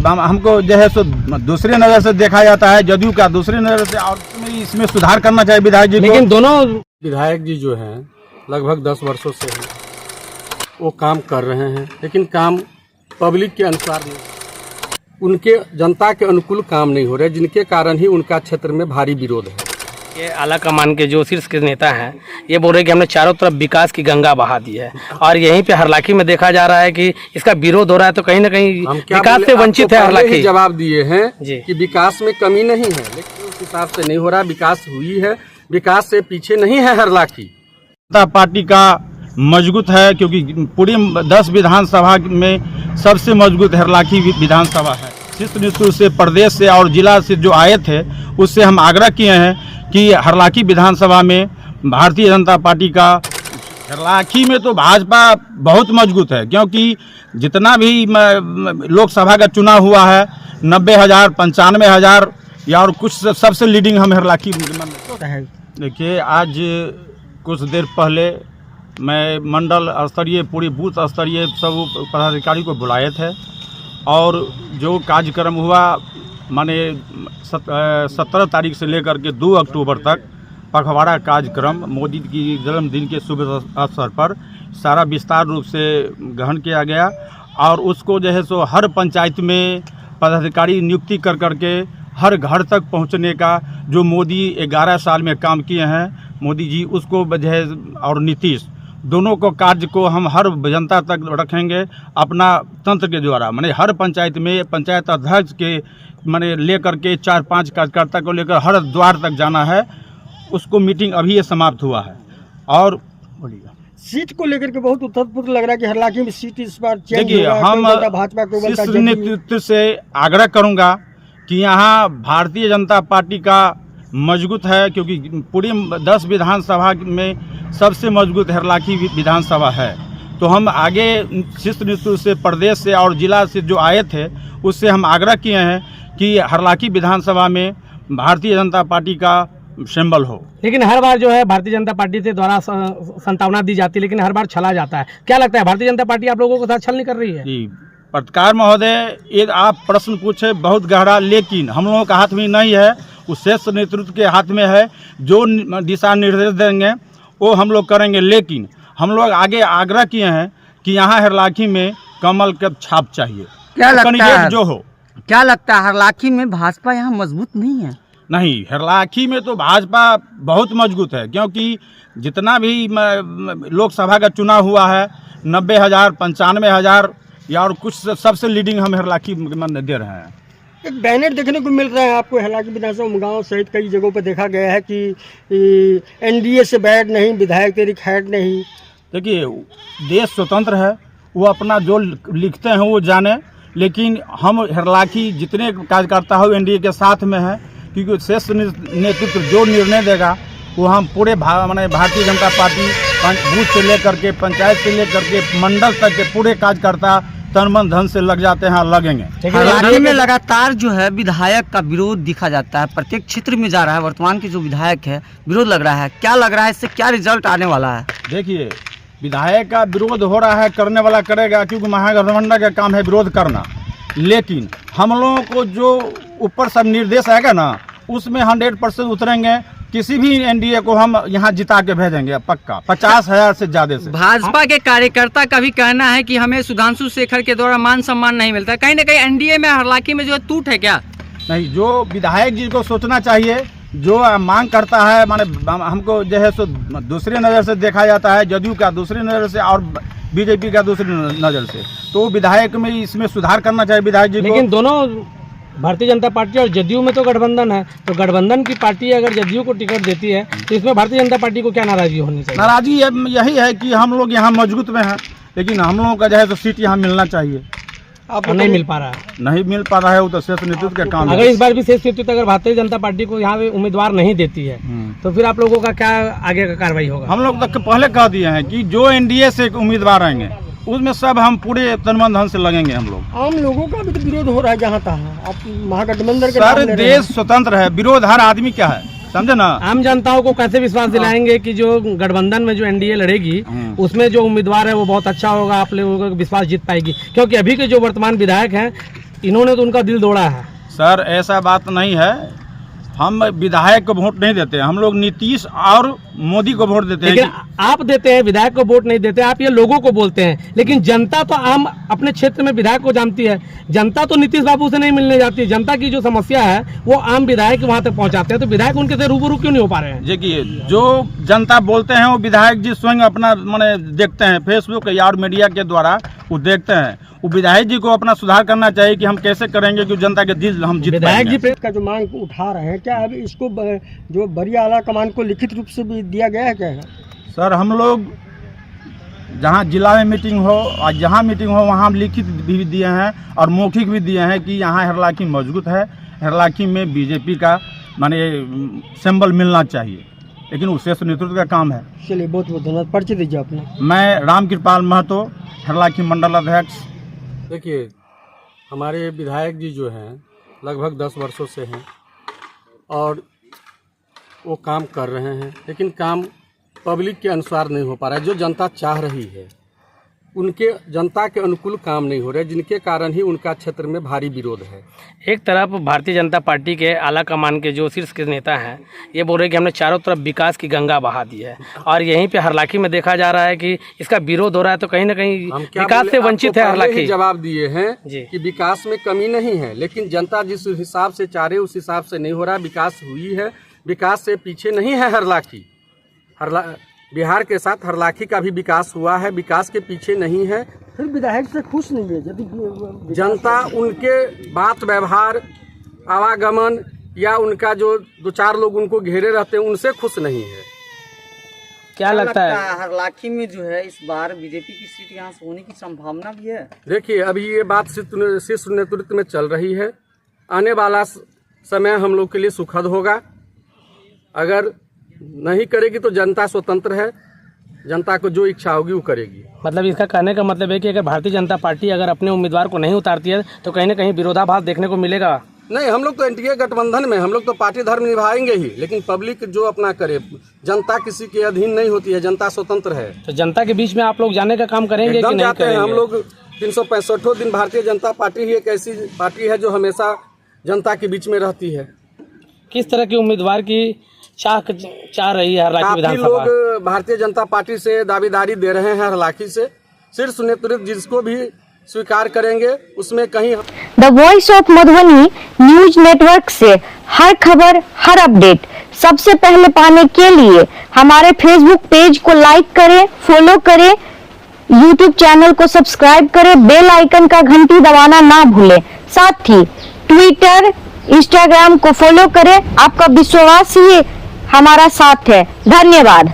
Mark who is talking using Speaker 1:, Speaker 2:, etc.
Speaker 1: हमको जो है सो दूसरी नज़र से देखा जाता है, जदयू का दूसरी नज़र से, और इसमें सुधार करना चाहिए विधायक जी को।
Speaker 2: लेकिन दोनों विधायक जी जो हैं लगभग 10 वर्षों से हैं, वो काम कर रहे हैं, लेकिन काम पब्लिक के अनुसार नहीं, उनके जनता के अनुकूल काम नहीं हो रहे, जिनके कारण ही उनका क्षेत्र में भारी विरोध है।
Speaker 3: ये आला कमान के जो शीर्ष के नेता हैं ये बोल रहे हैं कि हमने चारों तरफ विकास की गंगा बहा दी है, और यहीं पे हरलाखी में देखा जा रहा है कि इसका विरोध हो रहा है, तो कहीं ना कहीं विकास से वंचित है हरलाखी।
Speaker 2: जवाब दिए हैं
Speaker 3: जी
Speaker 2: कि विकास में कमी नहीं है, लेकिन उस हिसाब से नहीं हो रहा, विकास हुई है, विकास से पीछे नहीं है हरलाखी।
Speaker 1: जनता पार्टी का मजबूत है, क्योंकि पूरी 10 विधानसभा में सबसे मजबूत हरलाखी विधानसभा है। शिष्ट नेतृत्व से प्रदेश से और जिला से जो आए थे उससे हम आग्रह किए हैं कि हरलाखी विधानसभा में भारतीय जनता पार्टी का, हरलाखी में तो भाजपा बहुत मजबूत है, क्योंकि जितना भी लोकसभा का चुनाव हुआ है 90,000 95,000 या और कुछ सबसे लीडिंग हम हरलाखी है। देखिए, आज कुछ देर पहले मैं मंडल स्तरीय पूरी बूथ स्तरीय सब पदाधिकारी को बुलाए थे, और जो कार्यक्रम हुआ माने 17 तारीख से लेकर के 2 अक्टूबर तक पखवाड़ा कार्यक्रम मोदी की जन्मदिन के शुभ अवसर पर सारा विस्तार रूप से ग्रहण किया गया, और उसको जो है सो हर पंचायत में पदाधिकारी नियुक्ति कर करके हर घर तक पहुंचने का जो मोदी 11 साल में काम किए हैं मोदी जी, उसको वजह और नीतीश दोनों को कार्य को हम हर जनता तक रखेंगे अपना तंत्र के द्वारा। माने हर पंचायत में पंचायत अध्यक्ष के माने लेकर के 4-5 कार्यकर्ता को लेकर हर द्वार तक जाना है। उसको मीटिंग अभी ये समाप्त हुआ है। और बोलिए,
Speaker 4: सीट को लेकर के बहुत उथल-पुथल लग रहा है कि हरलाखी में सीट इस बार चेंज
Speaker 1: देखिए, हम
Speaker 4: भाजपा को
Speaker 1: शीर्ष नेतृत्व से आग्रह करूंगा कि यहाँ भारतीय जनता पार्टी का मजबूत है, क्योंकि पूरी 10 विधानसभा में सबसे मजबूत हरलाखी विधानसभा है। तो हम आगे शीर्ष नेतृत्व से प्रदेश से और जिला से जो आए थे उससे हम आग्रह किए हैं कि हरलाखी विधानसभा में भारतीय जनता पार्टी का सिंबल हो।
Speaker 3: लेकिन हर बार जो है भारतीय जनता पार्टी से द्वारा संतावना दी जाती है, लेकिन हर बार छला जाता है। क्या लगता है भारतीय जनता पार्टी आप लोगों के साथ छल नहीं कर रही है?
Speaker 1: जी, पत्रकार महोदय, ये आप प्रश्न पूछे बहुत गहरा, लेकिन हम लोगों का हाथ में नहीं है, उस शीर्ष नेतृत्व के हाथ में है। जो दिशा निर्देश देंगे वो हम लोग करेंगे, लेकिन हम लोग आगे आग्रह किए हैं कि यहाँ हरलाखी में कमल का छाप चाहिए।
Speaker 5: क्या लगता है
Speaker 1: जो हो, क्या
Speaker 5: लगता है हरलाखी में भाजपा यहाँ मजबूत नहीं है?
Speaker 1: नहीं, हरलाखी में तो भाजपा बहुत मजबूत है, क्योंकि जितना भी लोकसभा का चुनाव हुआ है 90,000 95,000 या और कुछ सबसे लीडिंग हम हरलाखी में दे रहे हैं।
Speaker 4: एक बैनर देखने को मिल रहा है आपको हरलाखी विधानसभा उमगांव सहित कई जगहों पर देखा गया है कि एनडीए से बैठ नहीं, विधायक तेरी खैर नहीं।
Speaker 1: देखिए, देश स्वतंत्र है, वो अपना जो लिखते हैं वो जाने, लेकिन हम हरलाखी जितने कार्यकर्ता हो एनडीए के साथ में है, क्योंकि शीर्ष नेतृत्व जो निर्णय देगा वो हम पूरे माने भारतीय जनता पार्टी बूथ से लेकर के पंचायत से लेकर के मंडल तक के पूरे कार्यकर्ता तन मन धन से लग जाते हैं, लगेंगे।
Speaker 5: हरलाखी में लगातार जो है विधायक का विरोध दिखा जाता है, प्रत्येक क्षेत्र में जा रहा है। वर्तमान के जो विधायक है विरोध लग रहा है, क्या लग रहा है इससे क्या रिजल्ट आने वाला है?
Speaker 1: देखिए, विधायक का विरोध हो रहा है, करने वाला करेगा, क्योंकि महागठबंधन का काम है विरोध करना, लेकिन हम लोगों को जो ऊपर सब निर्देश आएगा ना उसमें 100% उतरेंगे। किसी भी एनडीए को हम यहाँ जिता के भेजेंगे पक्का, 50,000 से ज्यादा से।
Speaker 5: भाजपा के कार्यकर्ता का भी कहना है कि हमें सुधांशु शेखर के द्वारा मान सम्मान नहीं मिलता, कहीं ना कहीं एनडीए में हरलाखी में जो है टूट है क्या?
Speaker 1: नहीं, जो विधायक जी को सोचना चाहिए, जो मांग करता है, माने हमको जो है सो दूसरी नज़र से देखा जाता है, जदयू का दूसरी नज़र से और बीजेपी का दूसरी नज़र से, तो विधायक में इसमें सुधार करना चाहिए विधायक जी को।
Speaker 3: लेकिन दोनों भारतीय जनता पार्टी और जदयू में तो गठबंधन है, तो गठबंधन की पार्टी अगर जदयू को टिकट देती है तो इसमें भारतीय जनता पार्टी को क्या नाराजगी होनी चाहिए?
Speaker 1: नाराजगी यही है कि हम लोग यहाँ मजबूत में हैं, लेकिन हम लोगों का जो है तो सीट यहाँ मिलना चाहिए।
Speaker 3: अब नहीं मिल पा रहा है,
Speaker 1: नहीं मिल पा रहा है, वो तो शीर्ष नेतृत्व का काम है।
Speaker 3: अगर इस बार भी शीर्ष नेतृत्व अगर भारतीय जनता पार्टी को यहाँ उम्मीदवार नहीं देती है तो फिर आप लोगों का क्या आगे का कार्रवाई होगा? हम
Speaker 1: लोग तक पहले कह दिए हैं कि जो एनडीए से उम्मीदवार आएंगे उसमें सब हम पूरे तन धन से लगेंगे। हम लोग
Speaker 4: आम लोगों का भी तो विरोध हो रहा है जहाँ तहाँ, आप महागठबंधन के
Speaker 1: सर देश स्वतंत्र है, विरोध हर आदमी क्या है, समझे ना।
Speaker 3: आम जनताओं को कैसे विश्वास दिलाएंगे कि जो गठबंधन में जो एनडीए लड़ेगी उसमें जो उम्मीदवार है वो बहुत अच्छा होगा, आप लोगों का विश्वास जीत पाएगी? क्योंकि अभी के जो वर्तमान विधायक हैं इन्होंने तो उनका दिल दौड़ा है।
Speaker 1: सर ऐसा बात नहीं है, हम विधायक को वोट नहीं देते, हम लोग नीतीश और मोदी को वोट देते हैं।
Speaker 3: लेकिन आप देते हैं, विधायक को वोट नहीं देते, आप ये लोगों को बोलते हैं, लेकिन जनता तो आम अपने क्षेत्र में विधायक को जानती है। जनता तो नीतीश बाबू से नहीं मिलने जाती है। जनता की जो समस्या है वो आम विधायक वहां तक पहुंचाते हैं, तो विधायक उनके से रूबरू क्यों नहीं हो पा रहे हैं?
Speaker 1: देखिए, जो जनता बोलते हैं वो विधायक जी स्वयं अपना माने देखते हैं, फेसबुक या और मीडिया के द्वारा वो देखते हैं। वो विधायक जी को अपना सुधार करना चाहिए कि हम कैसे करेंगे कि जनता के दिल हम जीत
Speaker 4: विधायक जी
Speaker 1: पाएंगे।
Speaker 4: पे का जो मांग उठा रहे हैं, क्या अब इसको जो बड़ी आला कमान को लिखित रूप से भी दिया गया है क्या?
Speaker 1: सर हम लोग जहाँ जिला में मीटिंग हो और जहाँ मीटिंग हो वहाँ हम लिखित भी दिए हैं और मौखिक भी दिए हैं कि यहाँ हरलाखी मौजूद है, हरलाखी में बीजेपी का माने सिंबल मिलना चाहिए, लेकिन उससे नेतृत्व का काम है।
Speaker 4: चलिए, बहुत बहुत धन्यवाद। परिचय दीजिए अपना।
Speaker 1: मैं रामकृपाल महतो, हरलाखी मंडल अध्यक्ष।
Speaker 2: देखिए, हमारे विधायक जी जो हैं लगभग 10 वर्षों से हैं और वो काम कर रहे हैं, लेकिन काम पब्लिक के अनुसार नहीं हो पा रहा है। जो जनता चाह रही है उनके जनता के अनुकूल काम नहीं हो रहे, जिनके कारण ही उनका क्षेत्र में भारी विरोध है।
Speaker 3: एक तरफ भारतीय जनता पार्टी के आला कमान के जो शीर्ष के नेता हैं ये बोल रहे हैं कि हमने चारों तरफ विकास की गंगा बहा दी है, और यहीं पे हरलाखी में देखा जा रहा है कि इसका विरोध हो रहा है, तो कहीं ना कहीं विकास से वंचित है हरलाखी।
Speaker 2: जवाब दिए हैं
Speaker 3: जी
Speaker 2: कि विकास में कमी नहीं है, लेकिन जनता जिस हिसाब से चाह रही है उस हिसाब से नहीं हो रहा। विकास हुई है, विकास से पीछे नहीं है हरलाखी। बिहार के साथ हरलाखी का भी विकास हुआ है, विकास के पीछे नहीं है।
Speaker 4: फिर विधायक से खुश नहीं है यदि
Speaker 2: जनता उनके बात व्यवहार, आवागमन या उनका जो 2-4 लोग उनको घेरे रहते हैं उनसे खुश नहीं है।
Speaker 3: क्या लगता है
Speaker 5: हरलाखी में जो है इस बार बीजेपी की सीट यहाँ से होने की संभावना भी है?
Speaker 2: देखिए, अभी ये बात शीर्ष नेतृत्व में चल रही है। आने वाला समय हम लोग के लिए सुखद होगा। अगर नहीं करेगी तो जनता स्वतंत्र है, जनता को जो इच्छा होगी वो करेगी।
Speaker 3: मतलब इसका कहने का मतलब है कि अगर भारतीय जनता पार्टी अगर अपने उम्मीदवार को नहीं उतारती है तो कहीं ना कहीं विरोधाभास देखने को मिलेगा।
Speaker 2: नहीं, हम लोग तो एनडीए गठबंधन में, हम लोग तो पार्टी धर्म निभाएंगे ही, लेकिन पब्लिक जो अपना करे। जनता किसी के अधीन नहीं होती है, जनता स्वतंत्र है।
Speaker 3: तो जनता के बीच में आप लोग जाने का काम करेंगे कि
Speaker 2: एकदम
Speaker 3: नहीं
Speaker 2: जाते हैं
Speaker 3: करेंगे?
Speaker 2: हम लोग 365 दिन। भारतीय जनता पार्टी ही एक ऐसी पार्टी है जो हमेशा जनता के बीच में रहती है।
Speaker 3: किस तरह की उम्मीदवार की चाह रही है हरलाखी
Speaker 2: काफी
Speaker 3: विधानसभा?
Speaker 2: लोग भारतीय जनता पार्टी से दावेदारी दे रहे हैं हरलाखी से। शीर्ष नेतृत्व जिसको भी स्वीकार करेंगे उसमें कहीं।
Speaker 6: The voice of Madhubani news network से हर खबर, हर अपडेट सबसे पहले पाने के लिए हमारे फेसबुक पेज को लाइक करें, फॉलो करें, यूट्यूब चैनल को सब्सक्राइब करें, बेल आइकन का घंटी दबाना ना भूलें। साथ ही ट्विटर, इंस्टाग्राम को फॉलो करें। आपका विश्वास ही हमारा साथ है। धन्यवाद।